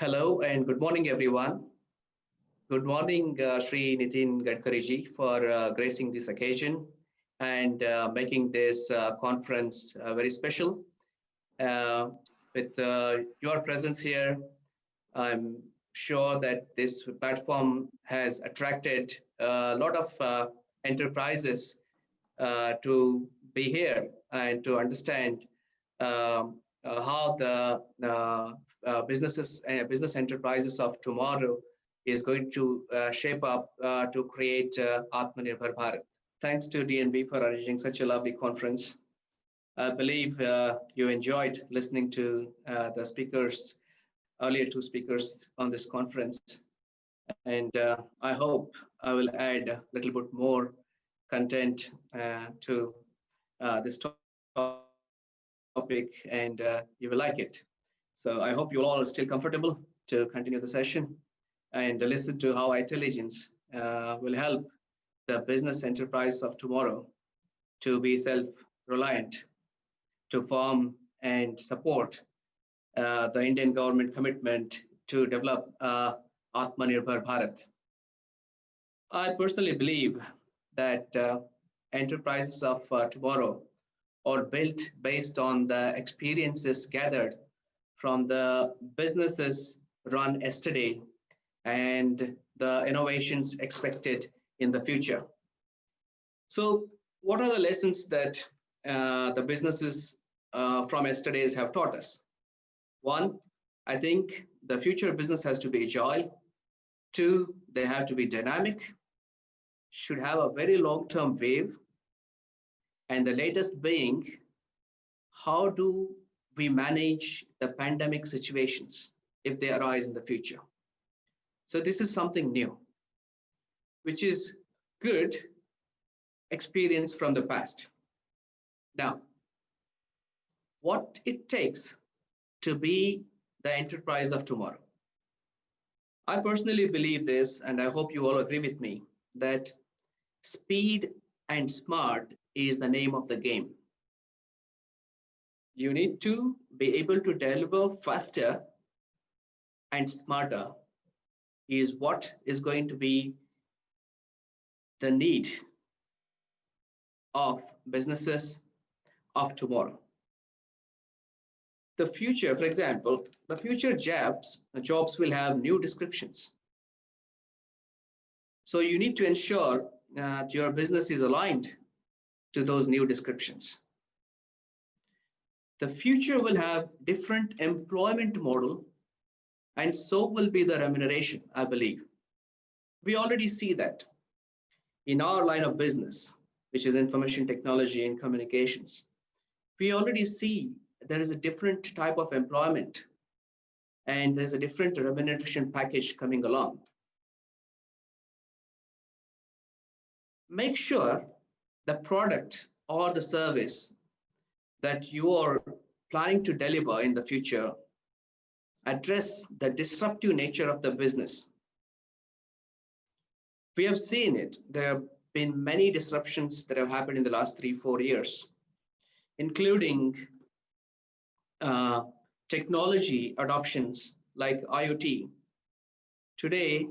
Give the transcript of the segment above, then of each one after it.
Hello and good morning, everyone. Good morning, Sri Nitin Gadkariji, for gracing this occasion and making this conference very special. Uh, with your presence here, I'm sure that this platform has attracted a lot of enterprises to be here and to understand how the business enterprises of tomorrow is going to shape up to create Atmanirbhar Bharat. Thanks to DNB for arranging such a lovely conference. I believe you enjoyed listening to the speakers, earlier two speakers on this conference. And I hope I will add a little bit more content to this topic and you will like it. So I hope you all are still comfortable to continue the session and listen to how intelligence will help the business enterprise of tomorrow to be self-reliant, to form and support the Indian government commitment to develop Atmanirbhar Bharat. I personally believe that enterprises of tomorrow are built based on the experiences gathered from the businesses run yesterday and the innovations expected in the future. So, what are the lessons that the businesses from yesterday's have taught us? One, I think the future business has to be agile. Two, they have to be dynamic, should have a very long-term wave. And the latest being, how do we manage the pandemic situations if they arise in the future? So this is something new, which is good experience from the past. Now, what it takes to be the enterprise of tomorrow. I personally believe this, and I hope you all agree with me, that speed and smart is the name of the game. You need to be able to deliver faster and smarter is what is going to be the need of businesses of tomorrow. The future, for example, the future jobs will have new descriptions. So you need to ensure that your business is aligned to those new descriptions. The future will have different employment model, and so will be the remuneration, I believe. We already see that in our line of business, which is information technology and communications. We already see there is a different type of employment and there's a different remuneration package coming along. Make sure the product or the service that you are planning to deliver in the future address the disruptive nature of the business. We have seen it. There have been many disruptions that have happened in the last 3-4 years, including technology adoptions like IoT. Today,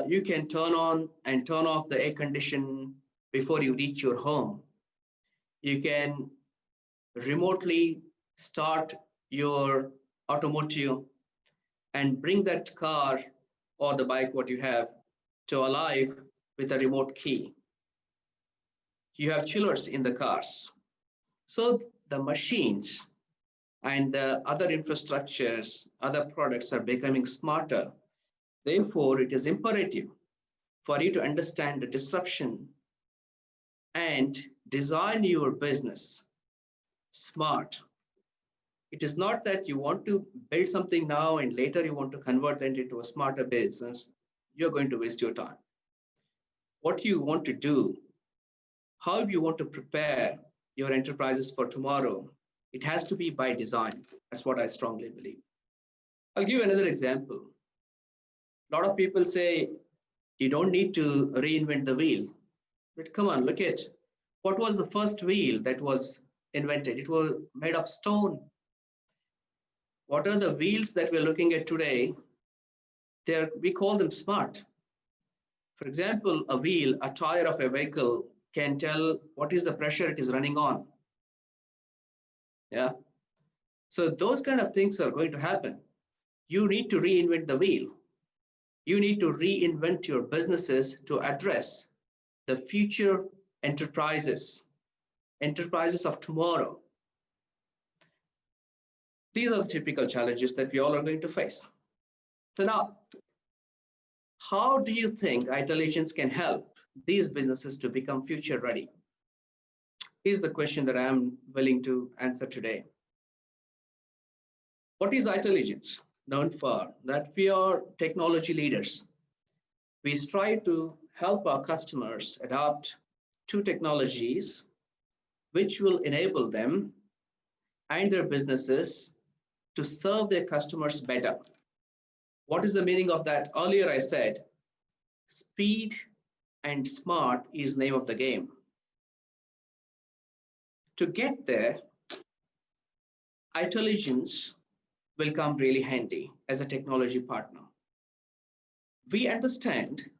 you can turn on and turn off the air condition before you reach your home. You can remotely start your automotive and bring that car or the bike, what you have, to alive with a remote key. You have chillers in the cars. So the machines and the other infrastructures, other products are becoming smarter. Therefore, it is imperative for you to understand the disruption and design your business smart. It is not that you want to build something now and later you want to convert that into a smarter business. You're going to waste your time. What you want to do, how you want to prepare your enterprises for tomorrow, it has to be by design. That's what I strongly believe. I'll give you another example. A lot of people say you don't need to reinvent the wheel. But come on, look at what was the first wheel that was invented. It was made of stone. What are the wheels that we're looking at today? We call them smart. For example, a wheel, a tire of a vehicle can tell what is the pressure it is running on. Yeah. So those kind of things are going to happen. You need to reinvent the wheel. You need to reinvent your businesses to address the future enterprises of tomorrow. These are the typical challenges that we all are going to face. So now, how do you think intelligence can help these businesses to become future ready? Here's the question that I'm willing to answer today. What is intelligence? Known for that we are technology leaders. We strive to help our customers adopt to technologies which will enable them and their businesses to serve their customers better. What is the meaning of that? Earlier I said, speed and smart is name of the game. To get there, intelligence will come really handy as a technology partner. We understand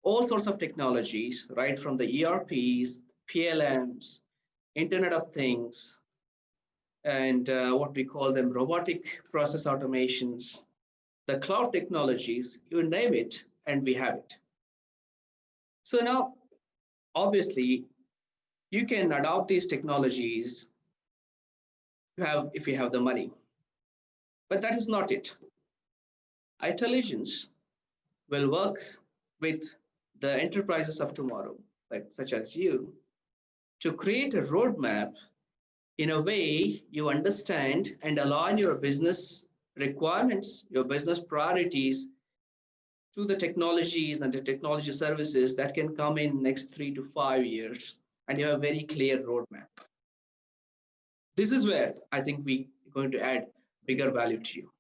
all sorts of technologies, right from the ERPs, PLMs, Internet of Things, and what we call them robotic process automations, the cloud technologies, you name it, and we have it. So now, obviously, you can adopt these technologies if you have the money. But that is not it. Intelligence will work with the enterprises of tomorrow, like such as you, to create a roadmap in a way you understand and align your business requirements, your business priorities to the technologies and the technology services that can come in next 3 to 5 years, and you have a very clear roadmap. This is where I think we are going to add bigger value to you.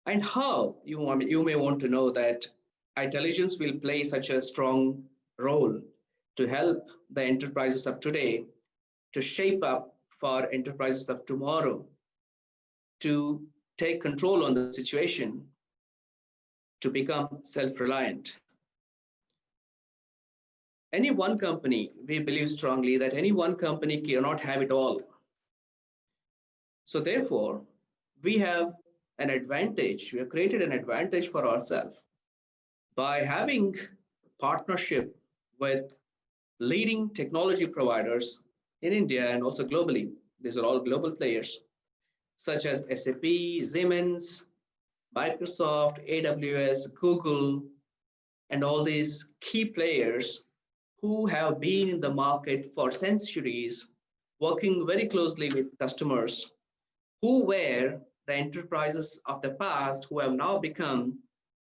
And how you may want to know that intelligence will play such a strong role to help the enterprises of today to shape up for enterprises of tomorrow, to take control on the situation, to become self-reliant. Any one company, we believe strongly that any one company cannot have it all. So therefore, we have an advantage. We have created an advantage for ourselves by having partnership with leading technology providers in India and also globally. These are all global players such as SAP, Siemens, Microsoft, AWS, Google, and all these key players who have been in the market for centuries, working very closely with customers who were the enterprises of the past who have now become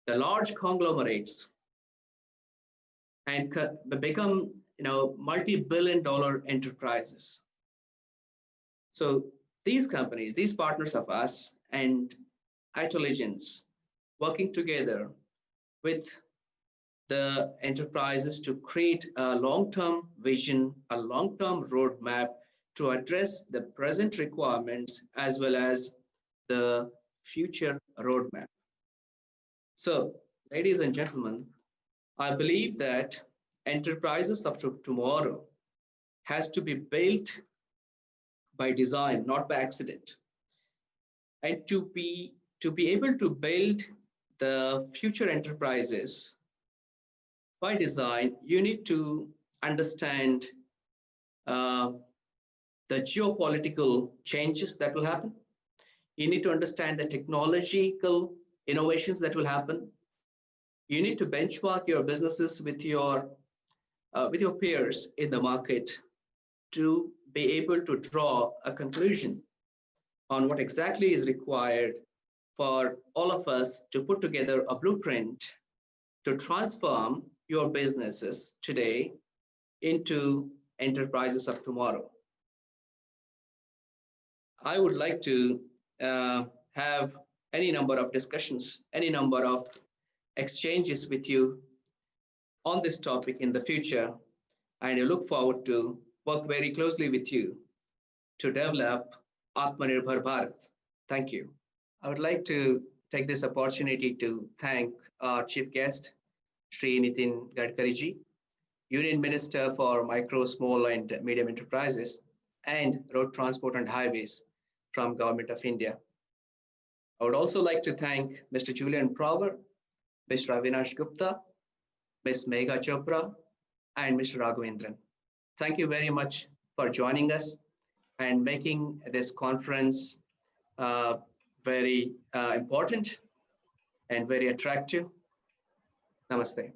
the large conglomerates and become multi-billion-dollar enterprises. So these companies, these partners of us and intelligence working together with the enterprises to create a long-term vision, a long-term roadmap to address the present requirements as well as the future roadmap. So, ladies and gentlemen, I believe that enterprises of tomorrow has to be built by design, not by accident. And to be able to build the future enterprises by design, you need to understand the geopolitical changes that will happen. You need to understand the technological innovations that will happen. You need to benchmark your businesses with your peers in the market to be able to draw a conclusion on what exactly is required for all of us to put together a blueprint to transform your businesses today into enterprises of tomorrow. I would like to have any number of discussions, any number of exchanges with you on this topic in the future, and I look forward to work very closely with you to develop Atmanirbhar Bharat. Thank you. I would like to take this opportunity to thank our chief guest, Sri Nitin Gadkariji, Union Minister for Micro, Small and Medium Enterprises and Road Transport and Highways from Government of India. I would also like to thank Mr. Julian Prower, Mr. Avinash Gupta, Ms. Megha Chopra, and Mr. Raghavendran. Thank you very much for joining us and making this conference uh, very important and very attractive. Namaste.